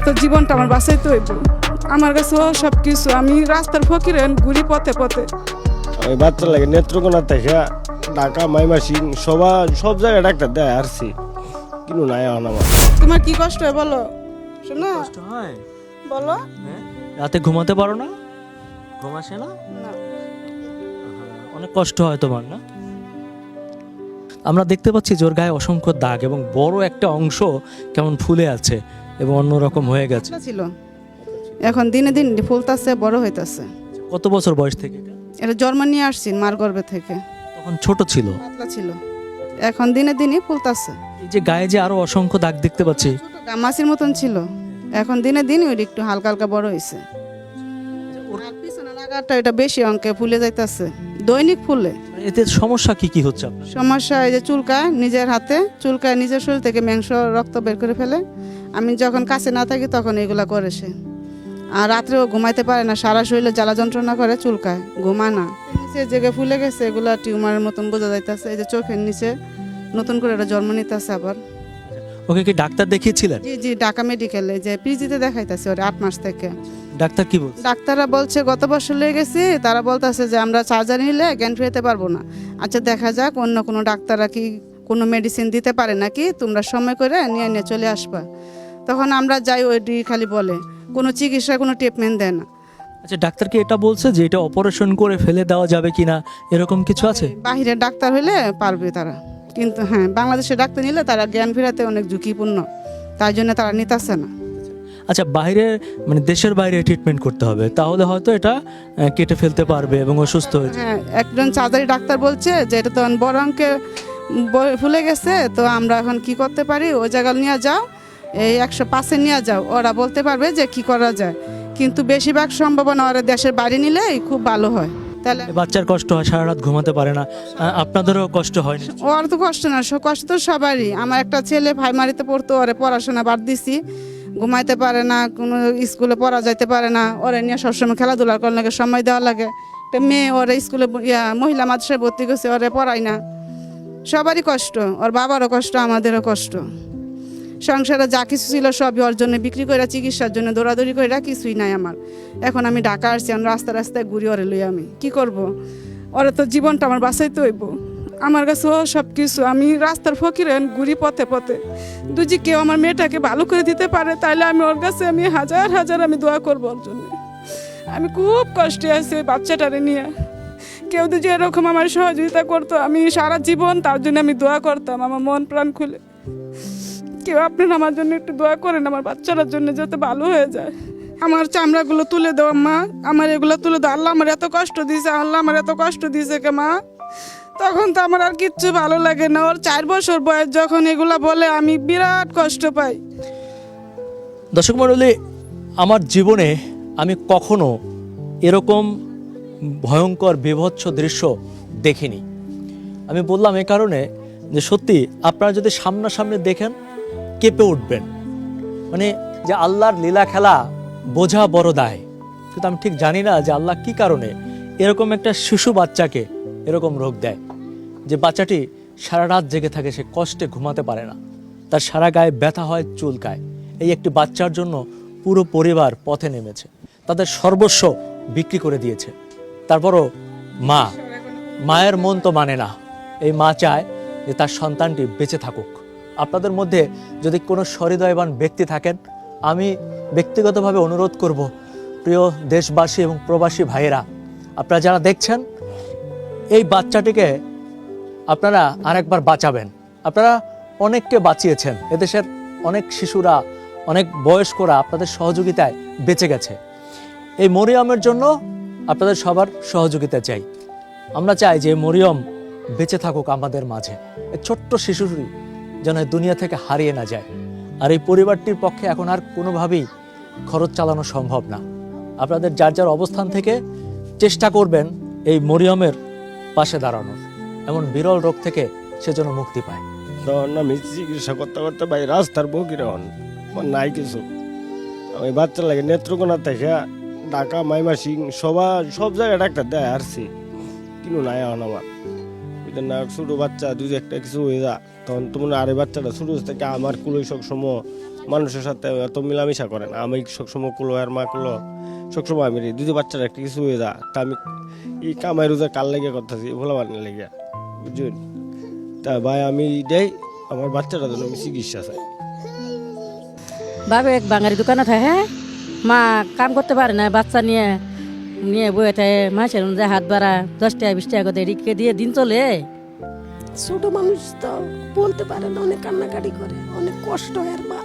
তো জীবনটা আমার বাঁচাইতে হইব। আমার কাছে সব কিছু, আমি রাস্তার ফকিরে ঘুরি পথে পথে। আমি বাচ্চা লাগে নেত্রকোনা থেকে ঢাকা মাইমাসিং সব জায়গায় ডাক্তার দেয় আসছি, কিন্তু নাই এখন আমার। তোমার কি কষ্ট হয় বলো, শোনো কষ্ট হয় বলো। হ্যাঁ? রাতে ঘুমাতে পারো না? ঘুম আসে না? না। অনেক কষ্ট হয় তোমার না? আমরা দেখতে পাচ্ছি যে ওর গায়ে অসংখ্য দাগ এবং বড় একটা অংশ কেমন ফুলে আছে এবং অন্যরকম হয়ে গেছে। পাতলা ছিল, এখন দিনে দিন ফুলতাছে, বড় হইতাছে। কত বছর বয়স থেকে এটা? এটা জন্ম নিয়ে আসছি মার গর্ভে থেকে। তখন ছোট ছিল, পাতলা ছিল, এখন দিনে দিনই ফুলতাছে। এই যে গায়ে যে আরো অসংখ্য দাগ দেখতে পাচ্ছি, মাছির মতন ছিল, এখন দিনে দিন ওই একটু হালকা হালকা বড় হয়েছে। আর পিছনে লাগাটা এটা বেশি অঙ্কে ফুলে যাইতাছে, দৈনিক ফুলে। এতে সমস্যা কি কি হচ্ছে আপনার? সমস্যা এই যে চুলকায়, নিজের হাতে চুলকায়, নিজের শরীর থেকে মাংস রক্ত বের করে ফেলে। আমি যখন কাছে না থাকি তখন এগুলা করে সে। আর রাত্রেও ঘুমাইতে পারে না, সারা শরীরে জ্বালা যন্ত্রণা করে, চুলকায়, ঘুমা না। নিচে জায়গায় ফুলে গেছে, এগুলা টিউমারের মতন বোঝা যাইতেছে। এই যে চোখের নিচে নতুন করে এটা জন্ম নিতেছে আবার। ওকে কি ডাক্তার দেখিয়েছিলেন? জি জি, ঢাকা মেডিকেলে যে পিজিতে দেখাইতেছে ওরা 8 মাস থেকে। ডাক্তার কি বলছে? ডাক্তাররা বলছে গত বছর লেগে গেছি, তারা বলতেছে যে আমরা চার্জার নিলে জ্ঞান ফিরাতে পারবো না। আচ্ছা দেখা যাক অন্য কোনো ডাক্তাররা কি কোনো মেডিসিন দিতে পারে নাকি, তোমরা সময় করে নিয়ে নিয়ে চলে আসবা। তখন আমরা যাই, ওইটি খালি বলে, কোনো চিকিৎসা কোনো ট্রিটমেন্ট দেয় না। আচ্ছা ডাক্তার কি এটা বলছে যে এটা অপারেশন করে ফেলে দেওয়া যাবে কিনা, এরকম কিছু আছে? বাহিরের ডাক্তার হইলে পারবে তারা, কিন্তু হ্যাঁ বাংলাদেশের ডাক্তার নিলে তারা জ্ঞান ফেরাতে অনেক ঝুঁকিপূর্ণ, তাই জন্য তারা নিতেছে না। আচ্ছা বাইরে মানে দেশের বাইরে ট্রিটমেন্ট করতে হবে, তাহলে হয়তো এটা কেটে ফেলতে পারবে এবং অসুস্থ হয়ে যাবে। হ্যাঁ, একজন চার্জারি ডাক্তার বলছে যে এটা তো বড় অঙ্কে ফুলে গেছে, তো আমরা এখন কি করতে পারি, ওই জায়গায় নিয়ে যাও, এই 105-এ নিয়ে যাও, ওরা বলতে পারবে যে কি করা যায়। কিন্তু বেশিরভাগ সম্ভাবনা ওরা দেশের বাইরে নিলেই খুব ভালো হয়। তাহলে বাচ্চার কষ্ট হয়, সারা রাত ঘুমাতে পারে না, আপনাদেরও কষ্ট হয় না? ওর তো কষ্ট না, কষ্ট তো সবারই। আমার একটা ছেলে প্রাইমারিতে পড়তো, ওরে পড়াশোনা বাদ দিছি, ঘুমাইতে পারে না, কোনো স্কুলে পড়া যাইতে পারে না, ওরে নিয়ে সবসময় খেলাধুলা করার লাগে, সময় দেওয়া লাগে। একটা মেয়ে ওরে স্কুলে মহিলা মাদ্রাসায় ভর্তি করছে, ওরে পড়াই না। সবারই কষ্ট, ওর বাবারও কষ্ট, আমাদেরও কষ্ট। সংসারে যা কিছু ছিল সবই ওর জন্য বিক্রি করে, চিকিৎসার জন্য দৌড়াদৌড়ি করে, কিছুই নাই আমার। এখন আমি ঢাকা আসছি, আমি রাস্তায় রাস্তায় ঘুরি, ওরে লই আমি কি করব। ওরা তো জীবনটা আমার বাঁচাইতে হইব। আমার কাছে সব কিছু, আমি রাস্তার ফকিরে ঘুরি পথে পথে। যদি কেউ আমার মেয়েটাকে ভালো করে দিতে পারে, তাহলে আমি ওর কাছে আমি হাজার হাজার আমি দোয়া করবো ওর জন্য। আমি খুব কষ্টে আছি ওই বাচ্চাটারে নিয়ে। কেউ যদি এরকম আমার সহযোগিতা করতো, আমি সারা জীবন তার জন্য আমি দোয়া করতাম, আমার মন প্রাণ খুলে। কেউ আপনারা আমার জন্য একটু দোয়া করেন, আমার বাচ্চাটার জন্য যাতে ভালো হয়ে যায়। আমার চামড়াগুলো তুলে দাও মা, আমার এগুলো তুলে দাও। আল্লাহ আমার এত কষ্ট দিয়েছে, আল্লাহ আমার এত কষ্ট দিয়েছে কে মা। তখন তো আমার আর কিচ্ছু ভালো লাগে না। ওর 4 বছর বয়স যখন এগুলা বলে, আমি বিরাট কষ্ট পাই। দর্শক মণ্ডলী, আমার জীবনে আমি কখনো এরকম ভয়ঙ্কর বিভৎস দৃশ্য দেখিনি। আমি বললাম এ কারণে যে সত্যি আপনারা যদি সামনাসামনি দেখেন কেঁপে উঠবেন। মানে যে আল্লাহর লীলা খেলা বোঝা বড় দায়, কিন্তু আমি ঠিক জানি না যে আল্লাহ কি কারণে এরকম একটা শিশু বাচ্চাকে এরকম রোগ দেয়, যে বাচ্চাটি সারা রাত জেগে থাকে, সে কষ্টে ঘুমাতে পারে না, তার সারা গায়ে ব্যথা হয়, চুলকায়। এই একটি বাচ্চার জন্য পুরো পরিবার পথে নেমেছে, তাদের সর্বস্ব বিক্রি করে দিয়েছে। তারপরও মায়ের মন তো মানে না। এই মা চায় যে তার সন্তানটি বেঁচে থাকুক। আপনাদের মধ্যে যদি কোনো সহৃদয়বান ব্যক্তি থাকেন, আমি ব্যক্তিগতভাবে অনুরোধ করব, প্রিয় দেশবাসী এবং প্রবাসী ভাইয়েরা, আপনারা যারা দেখছেন এই বাচ্চাটিকে আপনারা আরেকবার বাঁচাবেন। আপনারা অনেককে বাঁচিয়েছেন, এদেশের অনেক শিশুরা, অনেক বয়স্করা আপনাদের সহযোগিতায় বেঁচে গেছে। এই মরিয়মের জন্য আপনাদের সবার সহযোগিতা চাই। আমরা চাই যে মরিয়ম বেঁচে থাকুক আমাদের মাঝে, এই ছোট্ট শিশুটি যেন দুনিয়া থেকে হারিয়ে না যায়। আর এই পরিবারটির পক্ষে এখন আর কোনোভাবেই খরচ চালানো সম্ভব না। আপনাদের যার যার অবস্থান থেকে চেষ্টা করবেন এই মরিয়মের পাশে দাঁড়ানোর, এমন বিরল রোগ থেকে সে যেন মুক্তি পায়। তখন আমি চিকিৎসা করতে করতে ভাই রাস্তার বকিরে হন, আমার নাই কিছু। আমি বাচ্চা লাগে নেত্রকোনা থেকে ঢাকা মাইমাসিং সব জায়গায় ডাক্তার দেয় আসছি, কিন্তু নাই এখন আমার। না ছোটো বাচ্চা যদি একটা কিছু হয়ে যা, তখন তোমার আরে বাচ্চাটা ছোটো থেকে আমার কুলোই সব সময় মানুষের সাথে এত মিলামিশা করে না। আমি সবসময় কুলো আর মা কুলো সবসময় আমি দুটো বাচ্চার একটা কিছু হয়ে যা তা আমি এই কামাই রোজা কাল লেগে করতেছি ভোলা বানিয়ে লেগে, বুঝছেন? তা ভাই আমি দেই আমার বাচ্চাটার জন্য আমি চিকিৎসা চাই। বাবে এক বাঙালি দোকানে থাকে, মা কাম করতে পারে না, বাচ্চা নিয়ে নিয়ে বয়ে থাকে, মাসের অনুযায়ী হাত বাড়া 10 টাকা 20 টাকা করে রিক্কে দিয়ে দিন চলে। ছোট মানুষ তো বলতে পারে না, অনেক কান্নাকাটি করে, অনেক কষ্ট হয় আর মা